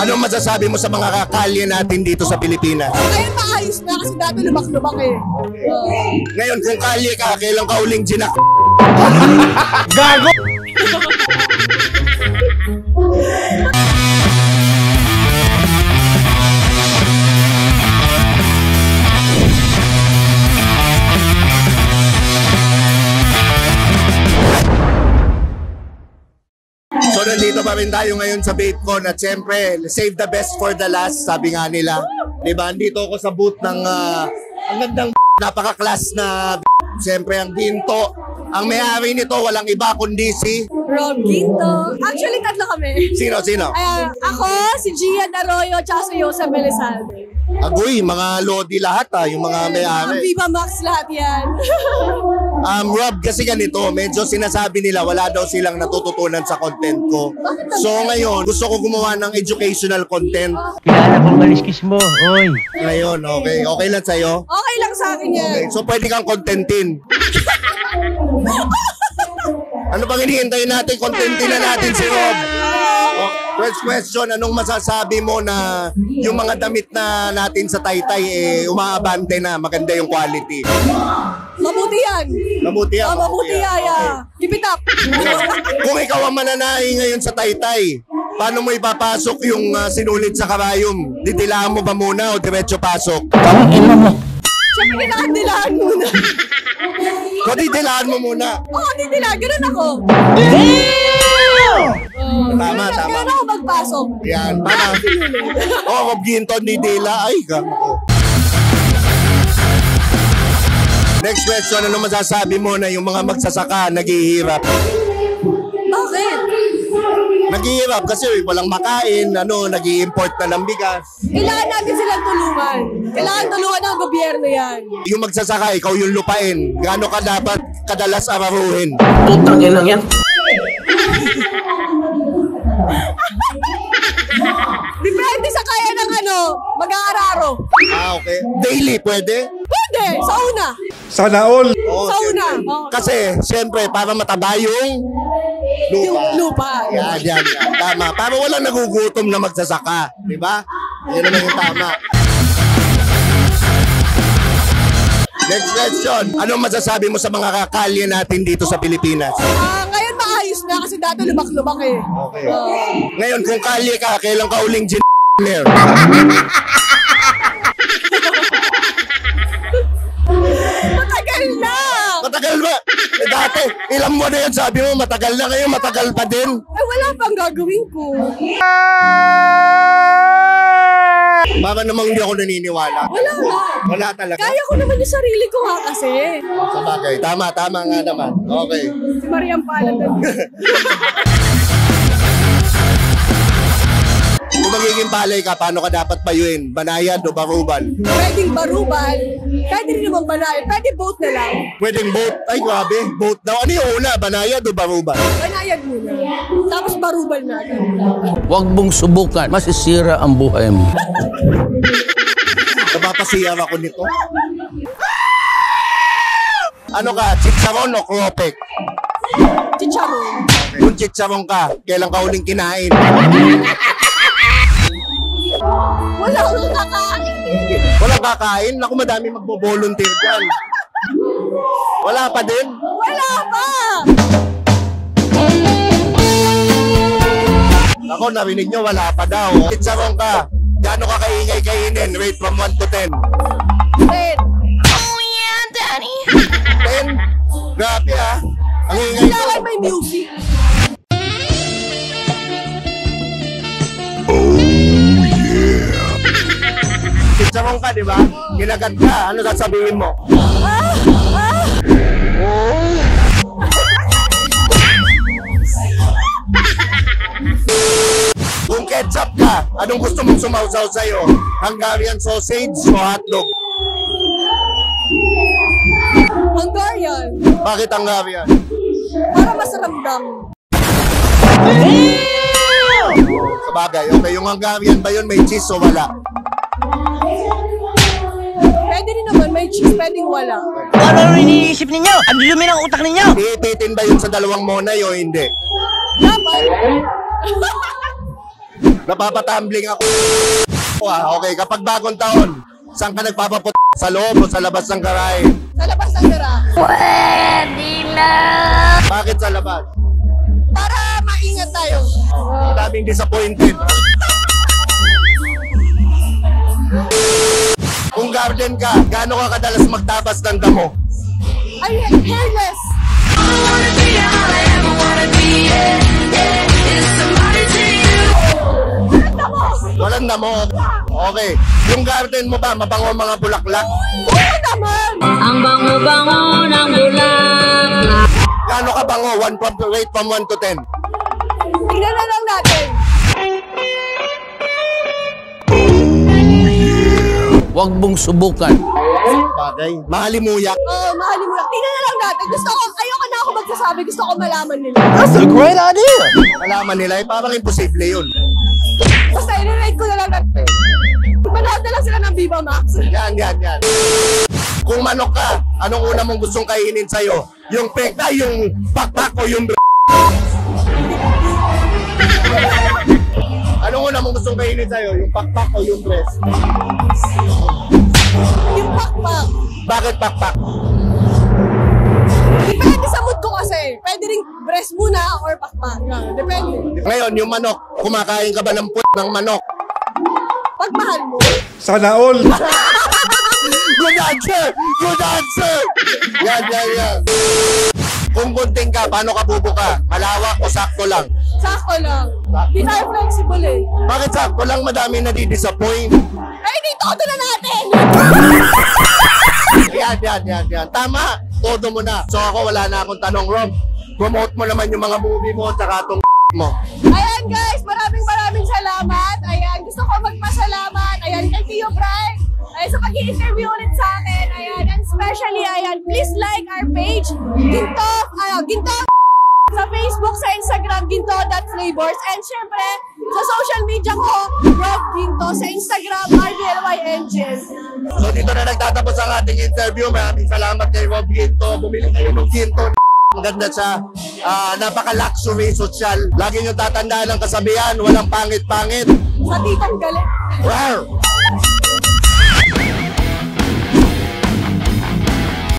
Anong masasabi mo sa mga kakalye natin dito sa Pilipinas? Ngayon maayos na kasi dati lubak-lubak eh. Ngayon kung kalye ka, kailan ka uling ginak? Gago! So nandito pa rin tayo ngayon sa BaitCon at siyempre, save the best for the last, sabi nga nila. Diba, andito ako sa booth ng ang gandang napaka-class na siyempre ang Ginto. Ang may-ari nito, walang iba kundi si Rob Ginto. Actually, tatlo kami. Sino? Ako, si Gian Arroyo, tsaka si Jose Melizalde. Agoy, mga Lodi lahat yung mga Ang may-ari. Viva Max lahat yan. Rob, kasi ganito, medyo sinasabi nila wala daw silang natututunan sa content ko. So ngayon, gusto ko gumawa ng educational content. Kilala kong kaliskis mo, oy. Ngayon, okay. Okay lang sa'yo? Okay lang sa akin yan. Okay, so pwede kang contentin. Ano bang hinihintay natin? Contentin na natin si Rob. First question, anong masasabi mo na yung mga damit na natin sa Taytay umaabante na, maganda yung quality? Mabuti yan. Mabuti yan. Mabuti yan. Keep it up. Kung ikaw ang mananahi ngayon sa Taytay, paano mo ipapasok yung sinulit sa karayom? Ditilaan mo ba muna o diretso pasok? Siyempre, kailangan muna. So ditilaan mo muna. Oo, didilaan. Ganun ako. Tama. Ganun ako magpasok. Yan, tama. Rob Ginto, didila. Ay, gamo. Next question, ano masasabi mo na yung mga magsasaka naghihirap? Bakit? Naghihirap kasi walang makain, nag-i-import na ng bigas. Kailangan natin silang tulungan. Kailangan tulungan ng gobyerno yan. Yung magsasaka, ikaw yung lupain. Gaano ka dapat kadalas araruhin? Putang ina yan. Depende sa kaya ng mag-aararo. Okay. Daily, pwede? Pwede, sa una. Sana all. Oo, Sa una. siyempre. Oo. Kasi, siyempre, para mataba yung lupa. Yung lupa. Yan. Tama. Para walang nagugutom na magsasaka. Di ba? Yan naman yung tama. Next question. Anong masasabi mo sa mga kakalye natin dito sa Pilipinas? Ngayon maayos na kasi dati lubak-lubak eh. Okay. Ngayon, kung kalye ka, kailan ka uling gin***ler? Matagal na! Matagal ba? Dati, ilang mo na yan sabi mo, matagal na ngayon, matagal pa din. Wala pang gagawin ko. Baka namang hindi ako naniniwala. Wala na. Wala talaga. Kaya ko naman yung sarili ko nga kasi. Sa bagay, tama nga naman. Okay. Si Mariam Palad. Kung magiging palay ka, paano ka dapat payuin? Banayad o barubal? Pwedeng barubal. Pwede rin naman banayad. Pwede boat na lang. Pwedeng boat? Ay, grabe. Boat daw. Ano yung una? Banayad o barubal? Banayad muna. Tapos barubal na. Huwag mong subukan, masisira ang buhay mo. Napapasiyar ako nito. Ano ka? Chicharon o kropek? Chicharon. Kung chicharon ka, kailan ka huling kinain? Wala akong kakain. Walang kakain? Naku, madami magbo-volunteer dyan. Wala pa din? Wala pa! Ako, narinig nyo, wala pa daw. Chicharon ka, gaano ka kaingay kainin? Rate from 1 to 10. 10. 10? Grabe ang ingay ko. Kailangan may music. Chicharon ka, di ba? Ginagat ka, ano sasabihin mo? Kung ketchup ka, anong gusto mong sumausaw sa'yo? Hungarian sausage o hotdog? Hungarian. Bakit Hungarian? Para mas ramdam. Sa bagay, okay, yung Hungarian ba yun may cheese o wala? Pwede rin naman may cheese, pwedeng wala. Ano iniisip ninyo? Ang dumi ng utak ninyo? Iipitin ba yun sa dalawang monay o hindi? Dapat. Napapatumbling ako. Okay, kapag bagong taon, saan ka nagpapaput sa loob o sa labas ng garahe? Sa labas ng gara. Bakit sa labas? Para maingat tayo. Daming disappointed. Kung garden ka, gaano ka kadalas magtabas ng damo? Ay, hairless. Walang damo. Okay. Yung garden mo ba, mabango mga bulaklak? Oo naman. Ang bango-bango ng bulaklak. Gaano ka bango? Rate from 1 to 10. Tingnan na lang natin. Huwag mong subukan. Bagay. Mahalimuyak. Oo, mahalin mo lang. Tingnan na lang natin. Ayoko na ako magsasabi. Gusto ko malaman nila. That's a great idea. Malaman nila, parang imposible yun. Basta i-rate ko na lang natin. Manood na lang sila ng Viva Max. Yan. Kung manok ka, anong una mong gustong kainin sa'yo? Yung pekta, yung pakpak o yung Anong una mong gustong kainin sa'yo? Yung pakpak o yung breast? Yung pakpak. Bakit pakpak? Depende sa mood ko kasi. Pwede rin breast muna or pakpak. Depende. Ngayon, yung manok, kumakain ka ba ng ng manok? Pag mahal mo. Sana all. Good answer! Good answer! Yan. Kung gunting ka, paano ka bubuka? Malawak o sakto lang? Sakto lang. Di tayo flexible eh. Bakit sakto lang? Madami nadidisappoint. Ay, di todo na natin! Yan. Tama. Todo mo na. So ako, wala na akong tanong, Rob. Promote mo naman yung mga movie mo tsaka itong mo. Ayan guys, maraming salamat. Ayan, gusto ko magpasalamat. Ayan, kay Tio Bray. Ayan, sa pag-i-interview ulit sa akin. Ayan, and especially, ayan, please like our page. Ginto sa Facebook, sa Instagram, ginto.flavors. And syempre, sa social media ko, Rob Ginto. Sa Instagram, RBLY Engine. So dito na nagtatapos ang ating interview. Maraming salamat kay Rob Ginto. Bumili kayo ng Ginto. Ang ganda siya. Napaka-luxury social. Lagi nyo tatandaan ang kasabihan, walang pangit-pangit. Sa titang galit. Rawr!